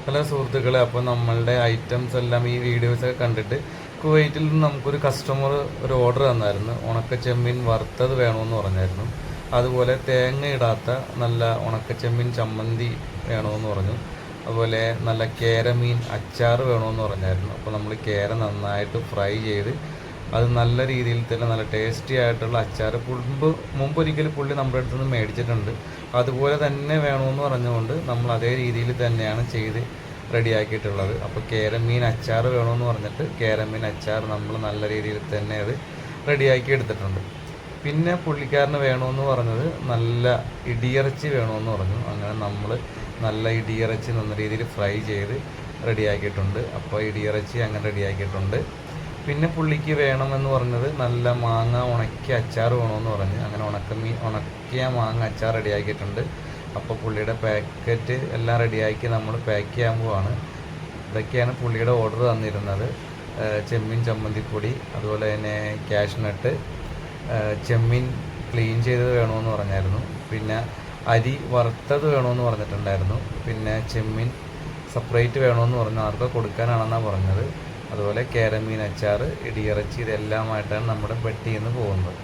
Hello സുഹൃത്തുക്കളെ, അപ്പോൾ നമ്മളുടെ ഐറ്റംസ് എല്ലാം ഈ വീഡിയോസൊക്കെ കണ്ടിട്ട് കുവൈറ്റിൽ നിന്ന് നമുക്കൊരു കസ്റ്റമർ ഒരു ഓർഡർ തന്നായിരുന്നു. ഉണക്കച്ചെമ്മീൻ വറുത്തത് വേണമെന്ന് പറഞ്ഞായിരുന്നു. അതുപോലെ തേങ്ങ ഇടാത്ത നല്ല ഉണക്കച്ചെമ്മീൻ ചമ്മന്തി വേണമെന്ന് പറഞ്ഞു. അതുപോലെ നല്ല കേരമീൻ അച്ചാർ വേണമെന്ന് പറഞ്ഞായിരുന്നു. അപ്പോൾ നമ്മൾ കേര നന്നായിട്ട് ഫ്രൈ ചെയ്ത് അത് നല്ല രീതിയിൽ തന്നെ നല്ല ടേസ്റ്റി ആയിട്ടുള്ള അച്ചാർ മുമ്പൊരിക്കൽ പുള്ളി നമ്മുടെ അടുത്ത് നിന്ന് മേടിച്ചിട്ടുണ്ട്. അതുപോലെ തന്നെ വേണമെന്ന് പറഞ്ഞുകൊണ്ട് നമ്മൾ അതേ രീതിയിൽ തന്നെയാണ് ചെയ്ത് റെഡിയാക്കിയിട്ടുള്ളത്. അപ്പോൾ കേരമീൻ അച്ചാർ വേണമെന്ന് പറഞ്ഞിട്ട് കേരമീൻ അച്ചാർ നമ്മൾ നല്ല രീതിയിൽ തന്നെ അത് റെഡിയാക്കി എടുത്തിട്ടുണ്ട്. പിന്നെ പുള്ളിക്കാരന് വേണമെന്ന് പറഞ്ഞത് നല്ല ഇടിയിറച്ചി വേണമെന്ന് പറഞ്ഞു. അങ്ങനെ നമ്മൾ നല്ല ഇടിയിറച്ചി നല്ല രീതിയിൽ ഫ്രൈ ചെയ്ത് റെഡിയാക്കിയിട്ടുണ്ട്. അപ്പോൾ ഇടിയിറച്ചി അങ്ങനെ റെഡിയാക്കിയിട്ടുണ്ട്. പിന്നെ പുള്ളിക്ക് വേണമെന്ന് പറഞ്ഞത് നല്ല മാങ്ങ ഉണക്കിയ അച്ചാർ വേണമെന്ന് പറഞ്ഞ് അങ്ങനെ ഉണക്കിയ മാങ്ങ അച്ചാർ റെഡിയാക്കിയിട്ടുണ്ട്. അപ്പോൾ പുള്ളിയുടെ പാക്കറ്റ് എല്ലാം റെഡിയാക്കി നമ്മൾ പാക്ക് ചെയ്യാൻ പോവാണ്. ഇതൊക്കെയാണ് പുള്ളിയുടെ ഓർഡർ തന്നിരുന്നത്. ചെമ്മീൻ ചമ്മന്തിപ്പൊടി, അതുപോലെ തന്നെ കാഷ്നട്ട്, ചെമ്മീൻ ക്ലീൻ ചെയ്തത് വേണമെന്ന് പറഞ്ഞായിരുന്നു. പിന്നെ അരി വറുത്തത് വേണമെന്ന് പറഞ്ഞിട്ടുണ്ടായിരുന്നു. പിന്നെ ചെമ്മീൻ സെപ്പറേറ്റ് വേണമെന്ന് പറഞ്ഞു. ആർക്കോ കൊടുക്കാനാണെന്നാണ് പറഞ്ഞത്. അതുപോലെ കേരമീൻ അച്ചാർ, ഇടിയിറച്ചി, ഇതെല്ലാമായിട്ടാണ് നമ്മുടെ പെട്ടിയിൽ നിന്ന് പോകുന്നത്.